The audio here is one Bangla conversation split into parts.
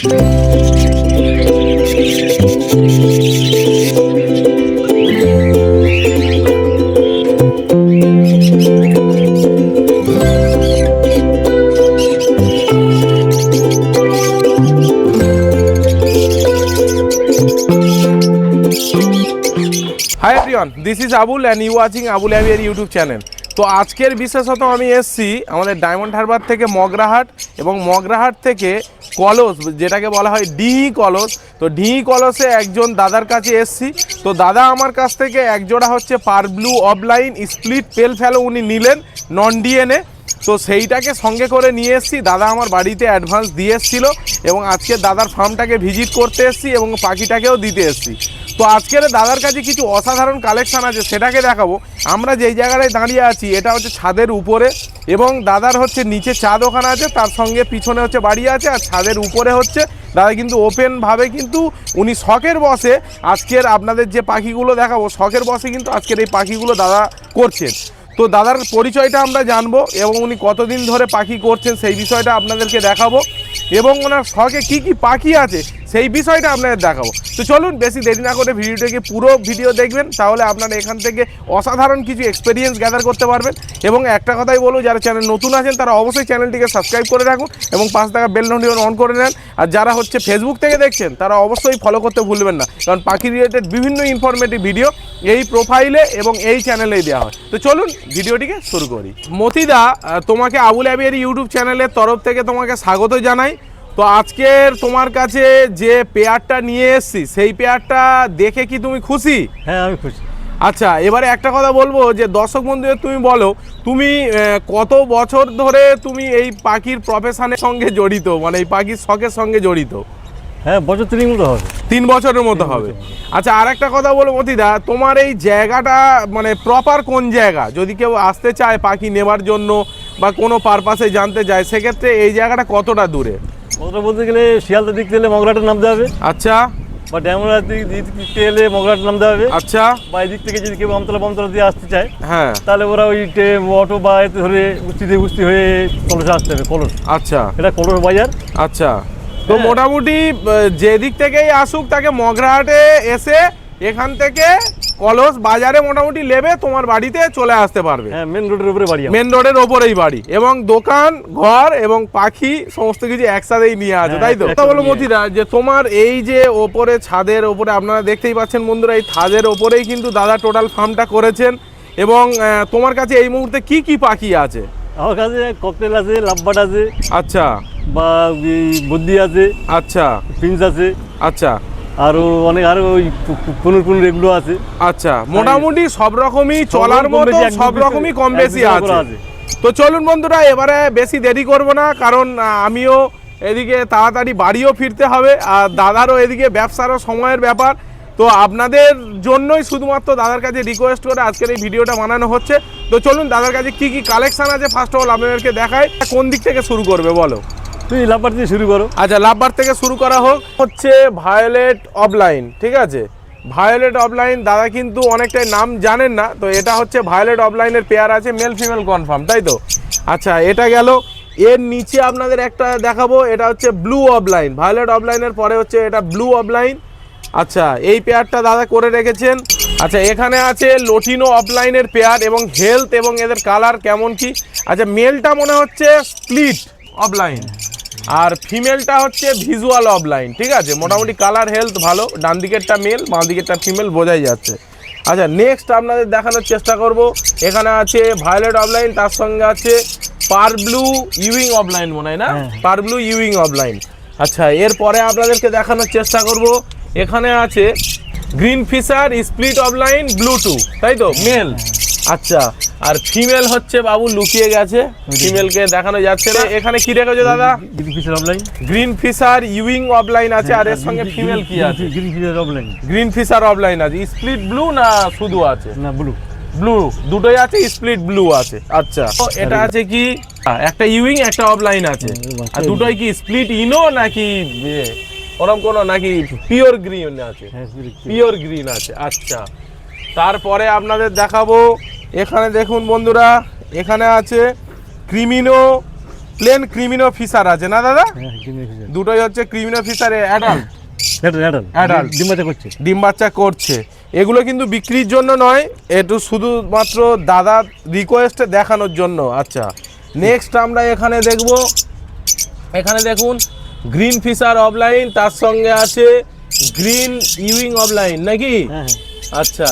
Hi everyone, this is Abul and you watching Abul Aviary YouTube channel. তো আজকের বিশেষত আমি এসছি আমাদের ডায়মন্ড হারবার থেকে মগরাহাট এবং মগরাহাট থেকে কলস, যেটাকে বলা হয় ডিহি কলস। তো ডিহি কলসে একজন দাদার কাছে এসছি। তো দাদা আমার কাছ থেকে একজোড়া হচ্ছে পার ব্লু অফলাইন স্প্লিট পেল ফেলো উনি নিলেন নন ডিএনএ। তো সেইটাকে সঙ্গে করে নিয়ে এসেছি। দাদা আমার বাড়িতে অ্যাডভান্স দিয়ে এসেছিলো এবং আজকে দাদার ফার্মটাকে ভিজিট করতে এসেছি এবং পাখিটাকেও দিতে এসেছি। তো আজকের দাদার কাছে কিছু অসাধারণ কালেকশান আছে, সেটাকে দেখাবো। আমরা যেই জায়গাটায় দাঁড়িয়ে আছি এটা হচ্ছে ছাদের উপরে এবং দাদার হচ্ছে নিচে চা দোকান আছে, তার সঙ্গে পিছনে হচ্ছে বাড়ি আছে, আর ছাদের উপরে হচ্ছে দাদা কিন্তু ওপেনভাবে কিন্তু উনি শখের বসে আজকের আপনাদের যে পাখিগুলো দেখাবো, শখের বসে কিন্তু আজকের এই পাখিগুলো দাদা করছেন। তো দাদার পরিচয়টা আমরা জানবো এবং উনি কতদিন ধরে পাখি করছেন সেই বিষয়টা আপনাদেরকে দেখাবো এবং ওনার শখে কি কি পাখি আছে সেই বিষয়টা আপনাদের দেখাবো। তো চলুন বেশি দেরি না করে ভিডিওটাকে পুরো ভিডিও দেখবেন, তাহলে আপনারা এখান থেকে অসাধারণ কিছু এক্সপিরিয়েন্স গ্যাদার করতে পারবেন। এবং একটা কথাই বলবো, যারা চ্যানেল নতুন আছেন তারা অবশ্যই চ্যানেলটিকে সাবস্ক্রাইব করে রাখুন এবং পাশে থাকা বেল নোটিফিকেশন অন করে নেন। আর যারা হচ্ছে ফেসবুক থেকে দেখছেন তারা অবশ্যই ফলো করতে ভুলবেন না, কারণ পাখি রিলেটেড বিভিন্ন ইনফরমেটিভ ভিডিও এই প্রোফাইলে এবং এই চ্যানেলেই দেওয়া হয়। তো চলুন ভিডিওটিকে শুরু করি। মতিদা, তোমাকে আবুল অ্যাভিয়ারি ইউটিউব চ্যানেলের তরফ থেকে তোমাকে স্বাগত জানাই। তো আজকের তোমার কাছে যে পেয়ারটা নিয়ে এসেছি সেই পেয়ারটা দেখে কি তুমি খুশি? হ্যাঁ, আমি খুশি। আচ্ছা, এবারে একটা কথা বলবো যে দর্শক বন্ধুদের তুমি বলো, তুমি কত বছর ধরে তুমি এই পাখির প্রফেশনের সঙ্গে জড়িত, মানে এই পাখির শখের সঙ্গে জড়িত? হ্যাঁ, বছর 3 মতো হবে। 3 বছরের মতো হবে। আচ্ছা, আর একটা কথা বলো মতিদা, তোমার এই জায়গাটা মানে প্রপার কোন জায়গা? যদি কেউ আসতে চায় পাখি নেবার জন্য বা কোনো পারপাসে জানতে চায়, সেক্ষেত্রে এই জায়গাটা কতটা দূরে? কতটা বলতে গেলে শিয়ালদা দিক থেকে মগরাহাটে নামতে হবে। আচ্ছা। বা ডায়মন্ড দিক থেকে এলে মগরাহাটে নামতে হবে। আচ্ছা। বা এই দিক থেকে যদি কেউ আমতলা দিয়ে আসতে চায়, হ্যাঁ, তাহলে ওরা ওই অটো বা এতে ধরে উস্তি হয়ে কলসে আসতে হবে। কলস। আচ্ছা, এটা কলস বাজার। আচ্ছা। তো মোটামুটি যে দিক থেকেই আসুক তাকে মগরাহাটে এসে এখান থেকে কলস বাজারে মোটামুটি নেবে তোমার বাড়িতে চলে আসতে পারবে। হ্যাঁ, মেন রোডের উপরে বাড়ি। মেন রোডের ওপরেই বাড়ি এবং দোকান, ঘর এবং পাখি সমস্ত কিছু একসাথেই নিয়ে আসো, তাই তো? কথা বলো মতিরা, যে তোমার এই যে ওপরে ছাদের ওপরে আপনারা দেখতেই পাচ্ছেন বন্ধুরা, এই ছাদের ওপরেই কিন্তু দাদা টোটাল ফার্মটা করেছেন এবং তোমার কাছে এই মুহূর্তে কি কি পাখি আছে? আমার কাছে ককটেল আছে, লাভবার্ড আছে। আচ্ছা। বা বুদ্ধি আছে। আচ্ছা। প্রিন্স আছে। আচ্ছা। আরো অনেক আরো ওই পুনুর এগুলো আছে। আচ্ছা, মোটামুটি সব রকমই চলার মতো, সব রকমই কম বেশি আছে। তো চলুন বন্ধুরা, এবারে বেশি দেরি করব না, কারণ আমিও এদিকে তাড়াতাড়ি বাড়িও ফিরতে হবে আর দাদারও এদিকে ব্যবসারও সময়ের ব্যাপার। তো আপনাদের জন্যই শুধুমাত্র দাদার কাছে রিকোয়েস্ট করে আজকের এই ভিডিওটা বানানো হচ্ছে। তো চলুন দাদার কাছে কি কি কালেকশন আছে ফার্স্ট অফ অল আপনাদেরকে দেখাই। কোন দিক থেকে শুরু করবে বলো? তুই লাভবার দিয়ে শুরু করো। আচ্ছা, লাভবার থেকে শুরু করা হোক। হচ্ছে ভায়োলেট অফলাইন, ঠিক আছে? ভায়োলেট অফলাইন দাদা কিন্তু অনেকটাই নাম জানেন না, তো এটা হচ্ছে ভায়োলেট অফলাইনের পেয়ার আছে, মেল ফিমেল কনফার্ম, তাই তো? আচ্ছা, এটা গেল। এর নিচে আপনাদের একটা দেখাবো, এটা হচ্ছে ব্লু অফলাইন। ভায়োলেট অফলাইনের পরে হচ্ছে এটা ব্লু অফলাইন। আচ্ছা, এই পেয়ারটা দাদা করে রেখেছেন। আচ্ছা, এখানে আছে লোটিনো অফলাইনের পেয়ার এবং হেলথ এবং এদের কালার কেমন কি। আচ্ছা, মেলটা মনে হচ্ছে স্প্লিট অফলাইন আর ফিমেলটা হচ্ছে ভিজুয়াল অফলাইন, ঠিক আছে? মোটামুটি কালার হেলথ ভালো, ডান দিকেরটা মেল বাঁ দিকেরটা ফিমেল বোঝাই যাচ্ছে। আচ্ছা, নেক্সট আপনাদের দেখানোর চেষ্টা করব। এখানে আছে ভায়োলেট অফলাইন, তার সঙ্গে আছে পার ব্লু ইউইং অফলাইন মনে হয় না, পার ব্লু ইউইং অফলাইন। আচ্ছা, এরপরে আপনাদেরকে দেখানোর চেষ্টা করব। এখানে আছে green fisher split offline blue two, তাই তো? মেল। আচ্ছা, আর ফিমেল হচ্ছে বাবু লুকিয়ে গেছে, ফিমেলকে দেখানো যাচ্ছে না। এখানে কি রেখেছো দাদা? গ্রিন ফিশার ইউইং অফলাইন আছে, আর এর সঙ্গে ফিমেল কি আছে? গ্রিন ফিশার অফলাইন আছে। স্প্লিট ব্লু না শুধু আছে? না, ব্লু। ব্লু দুটোই আছে, স্প্লিট ব্লু আছে। আচ্ছা, তো এটা আছে কি একটা ইউইং একটা অফলাইন আছে, আর দুটোই কি স্প্লিট ইনো নাকি ওরকম কোনো নাকি পিওর গ্রিন আছে? পিওর গ্রিন আছে। আচ্ছা, তারপরে আপনাদের দেখাবো। এখানে দেখুন বন্ধুরা, এখানে আছে ক্রিমিনো প্লেন ক্রিমিনো ফিশার আছে না দাদা? হ্যাঁ কিনে ফিশার। দুটোই হচ্ছে ক্রিমিনো ফিশার অ্যাডাল্ট। অ্যাডাল্ট ডিম বাচ্চা করছে। ডিম বাচ্চা করছে। এগুলো কিন্তু বিক্রির জন্য নয়, একটু শুধুমাত্র দাদার রিকোয়েস্টে দেখানোর জন্য। আচ্ছা, নেক্সট আমরা এখানে দেখব, এখানে দেখুন গ্রিন ফিশার অফলাইন, তার সঙ্গে আছে গ্রিন ইউইং অফলাইন নাকি? হ্যাঁ আচ্ছা,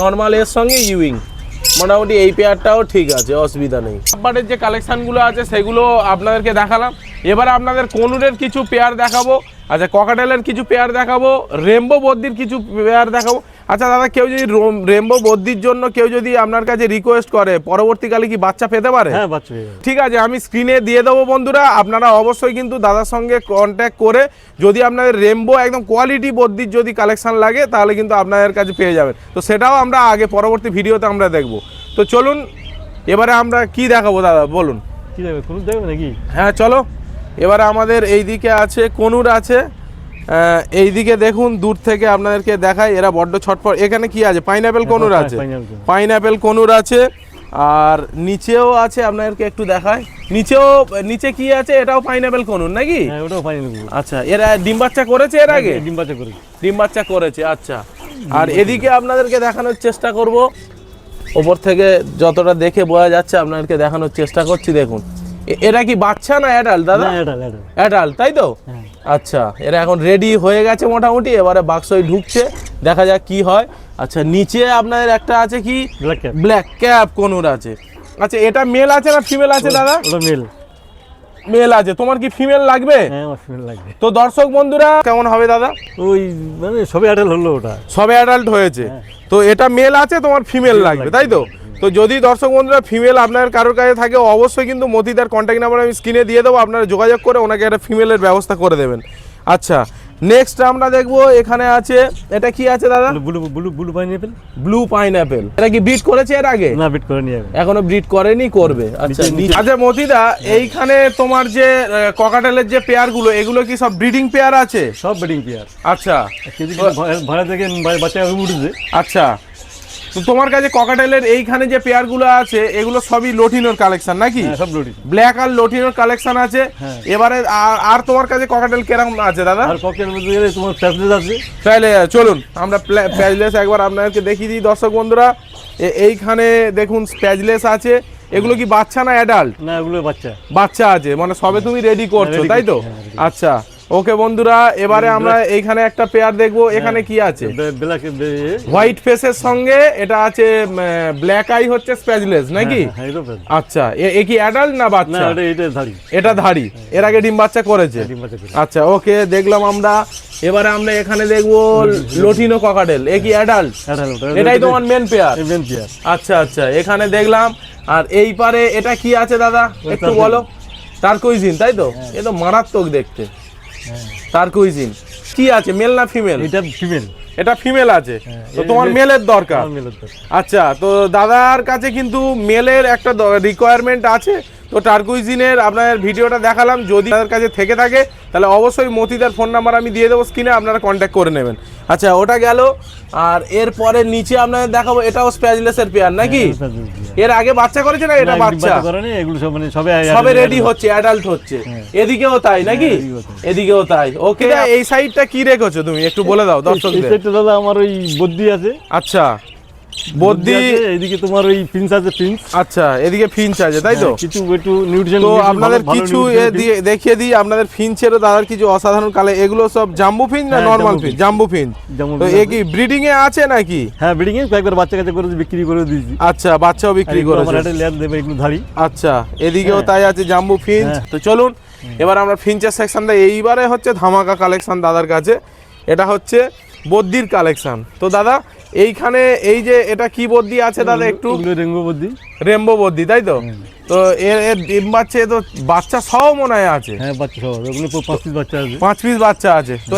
নর্মাল এর সঙ্গে ইউইং, মোটামুটি এই পেয়ারটাও ঠিক আছে, অসুবিধা নেই। বাটের যে কালেকশানগুলো আছে সেগুলো আপনাদেরকে দেখালাম। এবারে আপনাদের কনুরের কিছু পেয়ার দেখাবো, আচ্ছা ককাটেলের কিছু পেয়ার দেখাবো, রেমবো বদ্দির কিছু পেয়ার দেখাবো। আচ্ছা দাদা, কেউ যদি রেমবো বদ্দির জন্য কেউ যদি আপনার কাছে রিকোয়েস্ট করে, পরবর্তীকালে কি বাচ্চা পেতে পারে? হ্যাঁ বাচ্চা পেয়ে যাবে। ঠিক আছে, আমি স্ক্রিনে দিয়ে দেবো বন্ধুরা, আপনারা অবশ্যই কিন্তু দাদার সঙ্গে কন্ট্যাক্ট করে যদি আপনাদের রেমবো একদম কোয়ালিটি বদ্দির যদি কালেকশন লাগে তাহলে কিন্তু আপনাদের কাছে পেয়ে যাবেন। তো সেটাও আমরা আগে পরবর্তী ভিডিওতে আমরা দেখব। তো চলুন এবারে আমরা কি দেখাবো দাদা বলুন। কি দেবে, কোনো দেবে নাকি? হ্যাঁ চলো, এবারে আমাদের এই দিকে আছে কনুর আছে, এইদিকে দেখুন দূর থেকে আপনাদেরকে দেখাই, এরা বড্ড ছটফট। এখানে কি আছে? পাইনাপেল কনুর আছে, পাইনাপেল কনুর আছে। আর নিচেও আছে, আপনাদেরকে একটু দেখায়, নিচে কি আছে? এটাও পাইনাপেল কনুর নাকি? হ্যাঁ ওটাও পাইনাপেল। আচ্ছা, এরা ডিম বাচ্চা করেছে এর আগে? ডিম বাচ্চা করেছে। ডিম বাচ্চা করেছে, আচ্ছা। আর এদিকে আপনাদেরকে দেখানোর চেষ্টা করব, ওপর থেকে যতটা দেখে বোঝা যাচ্ছে আপনাদেরকে দেখানোর চেষ্টা করছি। দেখুন এরা কি বাচ্চা না অ্যাডাল্ট দাদা? অ্যাডাল্ট, তাই তো? আচ্ছা, এরা এখন রেডি হয়ে গেছে মোটামুটি, এবারে বাক্সয় ঢুকছে, দেখা যাক কি হয়। আচ্ছা, নিচে আপনাদের একটা আছে কি ব্ল্যাক ক্যাপ কনুর আছে। আচ্ছা, এটা মেল আছে না ফিমেল আছে দাদা? ওটা মেল। মেল আছে, তোমার কি ফিমেল লাগবে? হ্যাঁ আমার ফিমেল লাগবে। তো দর্শক বন্ধুরা কেমন হবে দাদা? ওই মানে সবে অ্যাডাল্ট হলো, ওটা সবে অ্যাডাল্ট হয়েছে। তো এটা মেল আছে, তোমার ফিমেল লাগবে তাই তো? তো যদি দর্শক বন্ধুরা ফিমেল আপনার কারোর কাছে থাকে অবশ্যই কিন্তু মতিদার কন্ট্যাক্ট নাম্বার আমি স্ক্রিনে দিয়ে দেবো, আপনারা যোগাযোগ করে ওনাকে একটা ফিমেলের ব্যবস্থা করে দেবেন। আচ্ছা, নেক্সট আমরা দেখবো এখানে আছে, এটা কি আছে দাদা? Blue pineapple. ব্লু পাইনাপেল, এটা কি ব্রিড করেছে এর আগে? না ব্রিড করেনি, এখনো ব্রিড করেনি, করবে। আচ্ছা আচ্ছা মতিদা, এইখানে তোমার যে ককাটেলের যে পেয়ার গুলো, এগুলো কি সব ব্রিডিং পেয়ার আছে? সব ব্রিডিং পেয়ার। আচ্ছা, ভাড়া থেকে বাচ্চা উঠেছে। আচ্ছা, তো তোমার কাছে ককাটেলের এইখানে যে পেয়ারগুলো আছে এগুলো সবই লটিনোর কালেকশন নাকি? সব লটিনো, ব্ল্যাক আর লটিনোর কালেকশন আছে। এবারে আর তোমার কাছে ককাটেল কিরকম আছে দাদা? আর ককাটেল মধ্যে গেলে তোমার প্যাচলেস আছে। তাহলে চলুন আমরা প্যাচলেস একবার আপনাদেরকে দেখিয়ে দিই দর্শক বন্ধুরা। এইখানে দেখুন প্যাচলেস আছে। এগুলো কি বাচ্চা না অ্যাডাল্ট? না এগুলো বাচ্চা। বাচ্চা আছে, মানে সবে তুমি রেডি করছো তাই তো? আচ্ছা ওকে বন্ধুরা, এবারে আমরা এইখানে একটা পেয়ার দেখবো। এখানে কি আছে? হোয়াইট ফেসের সঙ্গে এটা আছে ব্ল্যাক আই, হচ্ছে স্প্যাজলেস নাকি? আচ্ছা, এ কি অ্যাডাল্ট না বাচ্চা? এটা ধাড়ি, এর আগে ডিম বাচ্চা করেছে। আচ্ছা ওকে, দেখলাম আমরা। এবারে আমরা এখানে দেখবো লটিনো ককাটেল, এ কি অ্যাডাল্ট? এটাই তোমার মেন পেয়ার? আচ্ছা আচ্ছা, এখানে দেখলাম। আর এই পারে এটা কি আছে দাদা একটু বলো? টারকোইজিন, তাই তো? এ তো মারাত্মক দেখতে। টারকোইজিন কি আছে, মেল না ফিমেল? এটা ফিমেল। এটা ফিমেল আছে, তো তোমার মেলের দরকার। আচ্ছা, তো দাদার কাছে কিন্তু মেলের একটা রিকোয়ারমেন্ট আছে। তো টারকুইজিনের আপনার ভিডিওটা দেখালাম, যদি তাদের কাছে থেকে থাকে তাহলে অবশ্যই মতিদার ফোন নাম্বার আমি দিয়ে দেবো স্ক্রিনে, আপনারা কন্ট্যাক্ট করে নেবেন। আচ্ছা ওটা গেল। আর এরপরে নিচে আপনাদের দেখাবো, এটাও স্প্যাজলেসের পেয়ার নাকি? এর আগে বাচ্চা করেছে না? এটা বাচ্চা সবে রেডি হচ্ছে, অ্যাডাল্ট হচ্ছে। এদিকেও তাই নাকি? এদিকেও তাই। ওকে, এই সাইডটা কি রেখেছো তুমি একটু বলে দাও দর্শকদের। দাদা আমার ওই বদ্দি আছে। আচ্ছা, বদ্দি, এইদিকে তোমার ওই ফিঞ্চ আছে, ফিঞ্চ। আচ্ছা, এদিকে ফিঞ্চ আছে তাই তো? কিছু একটু নিউট্রিশন। তো আপনাদের কিছু দেখিয়ে দিই, আপনাদের ফিঞ্চেরও দাদার কিছু অসাধারণ কালে। এগুলো সব জাম্বু ফিঞ্চ না নরমাল ফিঞ্চ? জাম্বু ফিঞ্চ। তো এ কি ব্রিডিং এ আছে নাকি? হ্যাঁ ব্রিডিং এ, কয়েকবার বাচ্চা কাছে করে বিক্রি করে দিয়েছি। আচ্ছা, বাচ্চাও বিক্রি করেছে। আমার একটা লেয়ার দেবে একটু ধাড়ি। আচ্ছা, এদিকেও তাই আছে জাম্বু ফিঞ্চ। তো চলুন এবার আমরা ফিঞ্চের সেকশনটা, এইবারে হচ্ছে ধামাকা কালেকশন দাদার কাছে। এটা হচ্ছে বদ্দির কালেকশন। তো দাদা এইখানে এই যে এটা কি বদ্দি আছে দাদা একটু? রেমবো বদ্দি। রেমবো বদ্দি, তাই তো? তো এর ডিম বাচ্চা, তো বাচ্চা সহ মনে হয় আছে। হ্যাঁ বাচ্চা সহ, ওগুলো 5 পিস বাচ্চা আছে। 5 পিস বাচ্চা আছে। তো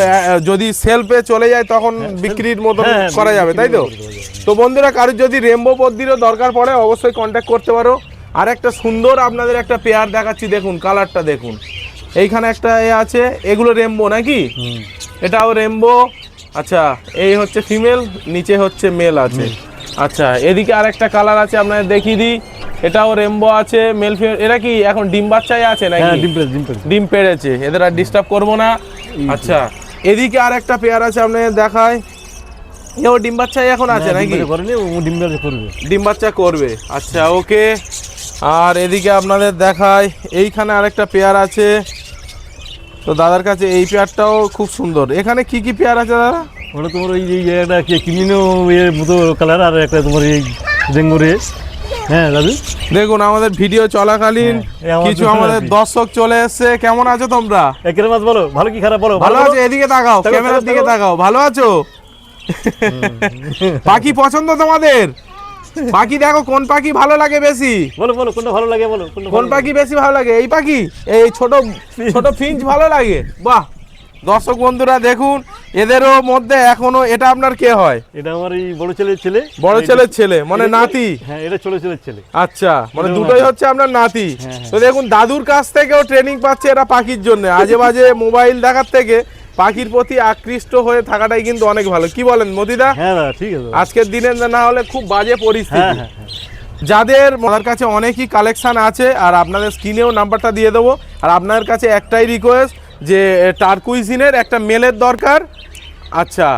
যদি সেলফে চলে যায় তখন বিক্রির মতো করা যাবে তাই তো? তো বন্ধুরা, কারোর যদি রেমবো বদ্দিরও দরকার পড়ে অবশ্যই কন্ট্যাক্ট করতে পারো। আর একটা সুন্দর আপনাদের একটা পেয়ার দেখাচ্ছি, দেখুন কালারটা দেখুন। এইখানে একটা আছে, এগুলো রেমবো নাকি? এটাও রেমবো। আচ্ছা, এই হচ্ছে ফিমেল, নিচে হচ্ছে মেল আছে। আচ্ছা, এদিকে আরেকটা কালার আছে, আপনাদের দেখিয়ে দিই। এটাও রেমবো আছে মেল ফিমেল। এরা কি এখন ডিম বাচ্চায় আছে নাকি? হ্যাঁ, ডিম পেড়েছে। ডিম পেড়েছে, এদের আর ডিস্টার্ব করবো না। আচ্ছা, এদিকে আর একটা পেয়ার আছে আপনাদের দেখায়, এও ডিম বাচ্চায় এখন আছে না, ডিম নাকি? পেড়ে করেনি, ও ডিম পেড়ে করবে। ডিম বাচ্চা করবে, আচ্ছা ওকে। আর এদিকে আপনাদের দেখায় এইখানে আরেকটা পেয়ার আছে, তো দাদার কাছে এই পেয়ারটাও খুব সুন্দর। এখানে কি কি পেয়ার আছে দাদা? ওটা তোমার ওই যে একটা কিমিনো এর মতো কালার, আর একটা তোমার এই ডেঙ্গুরে। হ্যাঁ দাদু, দেখুন আমাদের ভিডিও চলাকালীন হ্যাঁ, এই আমার কিছু দোকানে আমাদের আছে। দর্শক চলে এসছে। কেমন আছো তোমরা? একের মাছ বলো, ভালো কি খারাপ বলো? ভালো বলো। আছো? এদিকে তাকাও, তাকাও, ক্যামেরার তাকাও, দিকে তাকাও। তাকাও। ভালো আছো? পাখি পছন্দ তোমাদের? পাখি দেখো কোন পাখি ভালো লাগে বেশি? বলো বলো, কোনটা ভালো লাগে বলো, কোনটা কোন ভালো লাগে? পাখি বেশি ভালো লাগে? এই পাখি, এই ছোট ছোট ফিঞ্চ ভালো লাগে? বাহ, দর্শক বন্ধুরা দেখুন, এদেরও মধ্যে এখনো এটা আপনার কে হয়? এটা আমার এই বড় ছেলের ছেলে। বড় ছেলের ছেলে, মানে নাতি? হ্যাঁ, এটা ছোট ছেলের ছেলে। আচ্ছা, মানে এটাও দুটোই নাতি। হচ্ছে আপনার নাতি। হ্যাঁ, হ্যাঁ। তো দেখুন দাদুর কাছ থেকেও ট্রেনিং পাচ্ছে এরা পাখির জন্য। আজে বাজে মোবাইল দেখার থেকে পাখির প্রতি আকৃষ্ট হয়ে থাকাটাই কিন্তু অনেক ভালো। কি বলেন মদিদা? হ্যাঁ দাদা, ঠিক আছে। আজকের দিনে না হলে খুব বাজে হ্যাঁ পরিস্থিতি। হ্যাঁ হ্যাঁ। যাদের আমার কাছে অনেকই কালেকশন আছে, আর আপনাদের স্ক্রিনেও নাম্বারটা দিয়ে দেবো। আর আপনাদের কাছে একটাই রিকোয়েস্ট, যে টার্কুইজিনের একটা মেলের দরকার। আচ্ছা,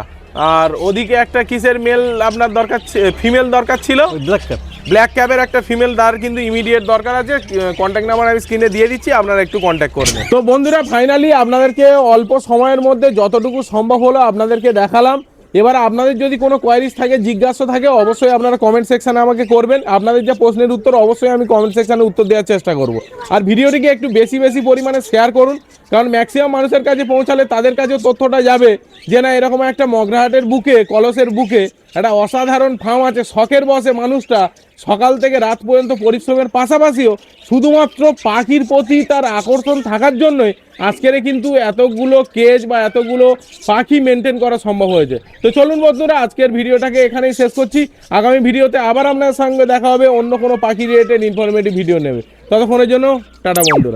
আর ওদিকে একটা কিসের মেল আপনার দরকার, ফিমেল দরকার ছিল? ওই ব্ল্যাক কাপ। ব্ল্যাক ক্যাবের একটা ফিমেল দার কিন্তু ইমিডিয়েট দরকার আছে। কন্ট্যাক্ট নাম্বার আমি স্ক্রিনে দিয়ে দিচ্ছি, আপনারা একটু কন্ট্যাক্ট করবেন। তো বন্ধুরা ফাইনালি আপনাদেরকে অল্প সময়ের মধ্যে যতটুকু সম্ভব হলো আপনাদেরকে দেখালাম। এবার আপনাদের যদি কোনো কোয়ারিজ থাকে, জিজ্ঞাসা থাকে, অবশ্যই আপনারা কমেন্ট সেকশানে আমাকে করবেন। আপনাদের যে প্রশ্নের উত্তর অবশ্যই আমি কমেন্ট সেকশানে উত্তর দেওয়ার চেষ্টা করব। আর ভিডিওটিকে একটু বেশি বেশি পরিমাণে শেয়ার করুন, কারণ ম্যাক্সিমাম মানুষের কাছে পৌঁছালে তাদের কাছেও তথ্যটা যাবে যে না, এরকম একটা মগরাহাটের বুকে, কলসের বুকে একটা অসাধারণ ফার্ম আছে। শখের বসে মানুষটা সকাল থেকে রাত পর্যন্ত পরিশ্রমের পাশাপাশিও শুধুমাত্র পাখির প্রতি তার আকর্ষণ থাকার জন্যই আজকের কিন্তু এতগুলো কেজ বা এতগুলো পাখি মেনটেন করা সম্ভব হয়েছে। তো চলুন বন্ধুরা, আজকের ভিডিওটাকে এখানেই শেষ করছি। আগামী ভিডিওতে আবার আপনার সঙ্গে দেখা হবে অন্য কোনো পাখি রিলেটেড ইনফরমেটিভ ভিডিও নেবে। ততক্ষণের জন্য টাটা বন্ধুরা।